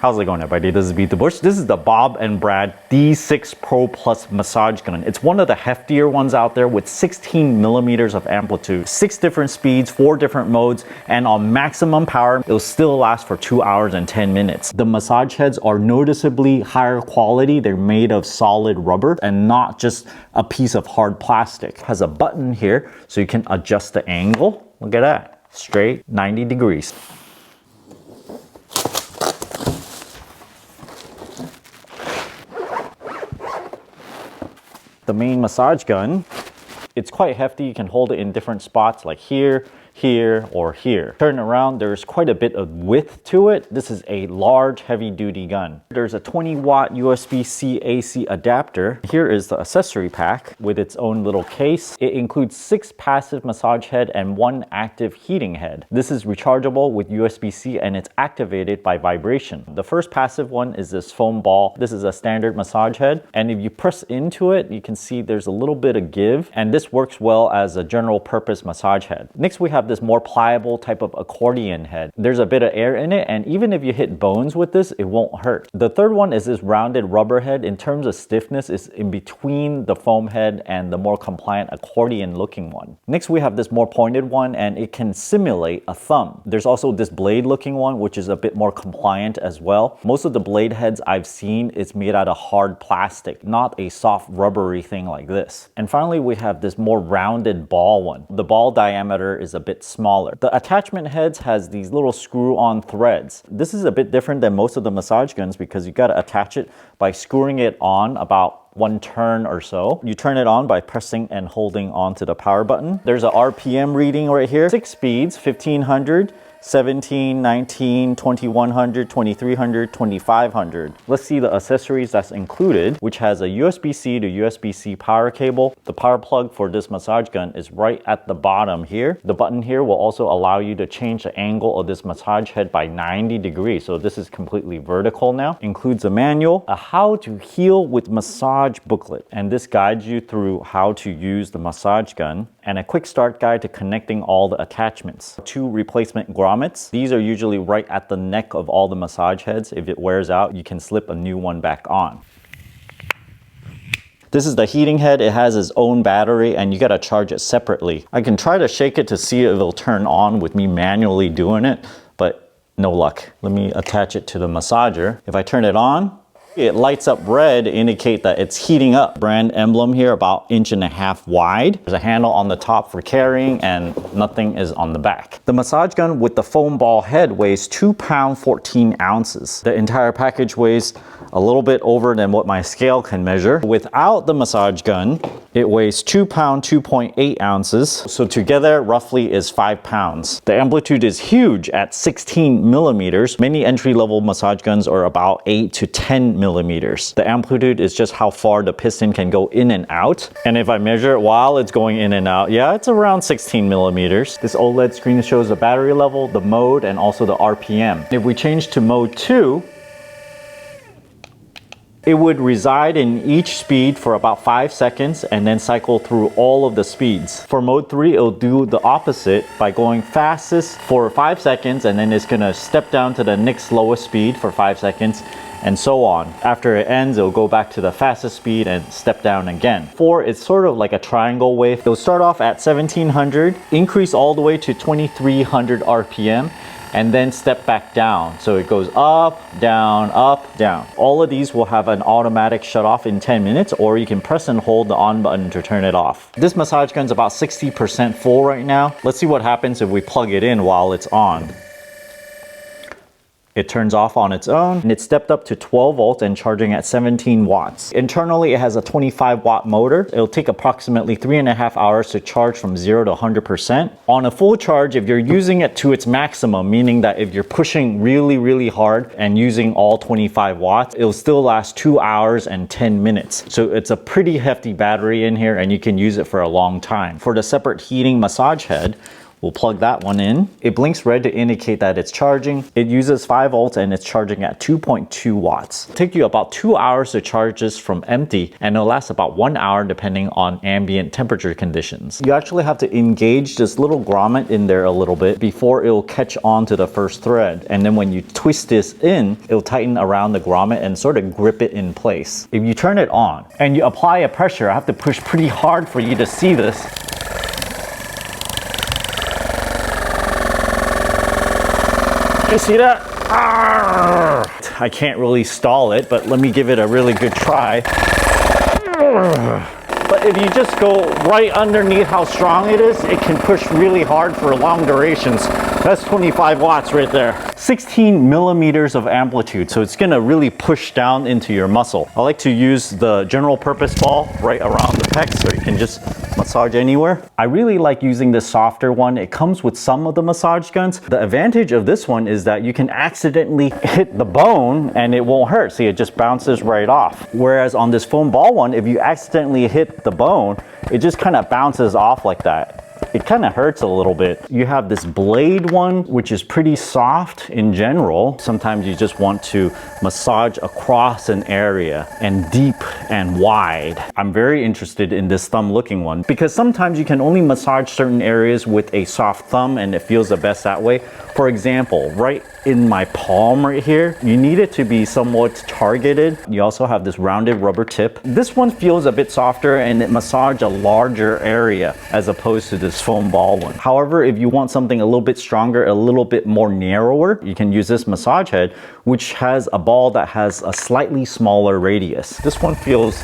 How's it going, everybody? This is Beat the Bush. This is the Bob and Brad D6 Pro Plus massage gun. It's one of the heftier ones out there with 16 millimeters of amplitude, 6 different speeds, 4 different modes, and on maximum power, it'll still last for 2 hours and 10 minutes. The massage heads are noticeably higher quality. They're made of solid rubber and not just a piece of hard plastic. It has a button here so you can adjust the angle. Look at that, straight 90 degrees. The main massage gun, it's quite hefty. You can hold it in different spots like here, here, or here. Turn it around, there's quite a bit of width to it. This is a large heavy-duty gun. There's a 20-watt USB-C AC adapter. Here is the accessory pack with its own little case. It includes 6 passive massage head and 1 active heating head. This is rechargeable with USB-C and it's activated by vibration. The first passive one is this foam ball. This is a standard massage head, and if you press into it, you can see there's a little bit of give, and this works well as a general purpose massage head. Next, we have this more pliable type of accordion head. There's a bit of air in it, and even if you hit bones with this, it won't hurt. The third one is this rounded rubber head. In terms of stiffness, it's in between the foam head and the more compliant accordion looking one. Next, we have this more pointed one, and it can simulate a thumb. There's also this blade looking one, which is a bit more compliant as well. Most of the blade heads I've seen is made out of hard plastic, not a soft rubbery thing like this. And finally, we have this more rounded ball one. The ball diameter is a bit smaller. The attachment heads has these little screw-on threads. This is a bit different than most of the massage guns because you got to attach it by screwing it on about 1 turn or so. You turn it on by pressing and holding onto the power button. There's a RPM reading right here. 6 speeds, 1500, 17, 19, 2100, 2300, 2500. Let's see the accessories that's included, which has a USB-C to USB-C power cable. The power plug for this massage gun is right at the bottom here. The button here will also allow you to change the angle of this massage head by 90 degrees. So this is completely vertical now. Includes a manual, a how to heal with massage booklet. And this guides you through how to use the massage gun, and a quick start guide to connecting all the attachments. 2 replacement grommets. These are usually right at the neck of all the massage heads. If it wears out, you can slip a new one back on. This is the heating head. It has its own battery and you gotta charge it separately. I can try to shake it to see if it'll turn on with me manually doing it, but no luck. Let me attach it to the massager. If I turn it on, it lights up red to indicate that it's heating up. Brand emblem here about 1.5 inches wide. There's a handle on the top for carrying and nothing is on the back. The massage gun with the foam ball head weighs 2 pounds 14 ounces. The entire package weighs a little bit over than what my scale can measure. Without the massage gun, it weighs 2 pounds 2.8 ounces. So together roughly is 5 pounds. The amplitude is huge at 16 millimeters. Many entry-level massage guns are about 8 to 10 millimeters. The amplitude is just how far the piston can go in and out. And if I measure it while it's going in and out, yeah, it's around 16 millimeters. This OLED screen shows the battery level, the mode, and also the RPM. If we change to mode 2, it would reside in each speed for about 5 seconds and then cycle through all of the speeds. For mode 3, it'll do the opposite by going fastest for 5 seconds and then it's gonna step down to the next lowest speed for 5 seconds and so on. After it ends, it'll go back to the fastest speed and step down again. 4, it's sort of like a triangle wave. It'll start off at 1700, increase all the way to 2300 RPM, and then step back down. So it goes up, down, up, down. All of these will have an automatic shut off in 10 minutes, or you can press and hold the on button to turn it off. This massage gun's about 60% full right now. Let's see what happens if we plug it in while it's on. It turns off on its own, and it stepped up to 12 volts and charging at 17 watts. Internally, it has a 25-watt motor. It'll take approximately 3.5 hours to charge from 0 to 100%. On a full charge, if you're using it to its maximum, meaning that if you're pushing really, really hard and using all 25 watts, it'll still last 2 hours and 10 minutes. So it's a pretty hefty battery in here, and you can use it for a long time. For the separate heating massage head, We'll plug that one in. It blinks red to indicate that it's charging. It uses 5 volts and it's charging at 2.2 watts. It'll take you about 2 hours to charge this from empty, and it'll last about 1 hour depending on ambient temperature conditions. You actually have to engage this little grommet in there a little bit before it'll catch on to the first thread. And then when you twist this in, it'll tighten around the grommet and sort of grip it in place. If you turn it on and you apply a pressure, I have to push pretty hard for you to see this. You see that? I can't really stall it, but let me give it a really good try. But if you just go right underneath how strong it is, it can push really hard for long durations. That's 25 watts right there. 16 millimeters of amplitude, so it's gonna really push down into your muscle. I like to use the general purpose ball right around the pec so you can just massage anywhere. I really like using this softer one. It comes with some of the massage guns. The advantage of this one is that you can accidentally hit the bone and it won't hurt. See, it just bounces right off. Whereas on this foam ball one, if you accidentally hit the bone, it just kind of bounces off like that. It kind of hurts a little bit. You have this blade one, which is pretty soft in general. Sometimes you just want to massage across an area and deep and wide. I'm very interested in this thumb looking one because sometimes you can only massage certain areas with a soft thumb and it feels the best that way. For example, right in my palm right here, you need it to be somewhat targeted. You also have this rounded rubber tip. This one feels a bit softer and it massages a larger area as opposed to this foam ball one. However, if you want something a little bit stronger, a little bit more narrower, you can use this massage head, which has a ball that has a slightly smaller radius. This one feels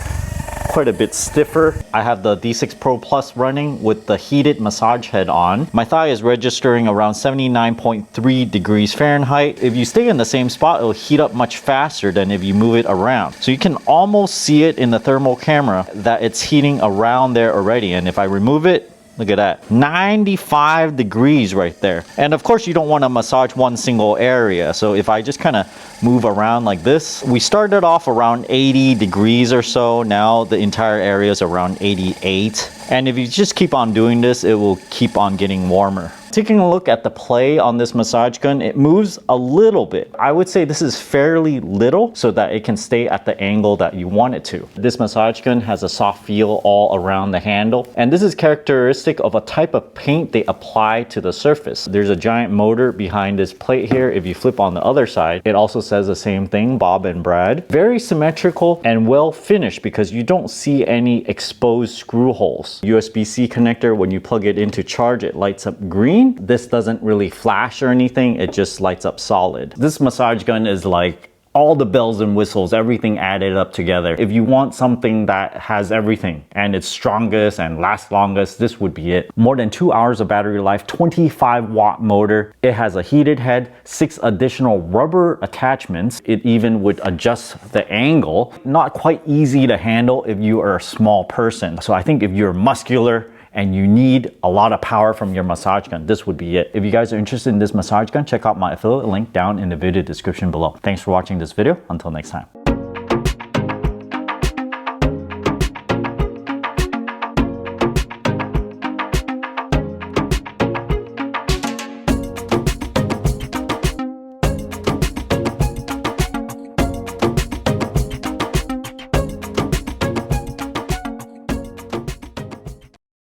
quite a bit stiffer. I have the D6 Pro Plus running with the heated massage head on. My thigh is registering around 79.3 degrees Fahrenheit. If you stay in the same spot, it'll heat up much faster than if you move it around. So you can almost see it in the thermal camera that it's heating around there already. And if I remove it, look at that, 95 degrees right there. And of course you don't want to massage one single area. So if I just kind of move around like this, we started off around 80 degrees or so. Now the entire area is around 88. And if you just keep on doing this, it will keep on getting warmer. Taking a look at the play on this massage gun, it moves a little bit. I would say this is fairly little so that it can stay at the angle that you want it to. This massage gun has a soft feel all around the handle, and this is characteristic of a type of paint they apply to the surface. There's a giant motor behind this plate here. If you flip on the other side, it also says the same thing, Bob and Brad. Very symmetrical and well finished because you don't see any exposed screw holes. USB-C connector, when you plug it in to charge, it lights up green. This doesn't really flash or anything, it just lights up solid. This massage gun is like all the bells and whistles, everything added up together. If you want something that has everything and it's strongest and lasts longest, this would be it. More than 2 hours of battery life, 25 watt motor. It has a heated head, 6 additional rubber attachments. It even would adjust the angle. Not quite easy to handle if you are a small person. So I think if you're muscular and you need a lot of power from your massage gun, this would be it. If you guys are interested in this massage gun, check out my affiliate link down in the video description below. Thanks for watching this video. Until next time.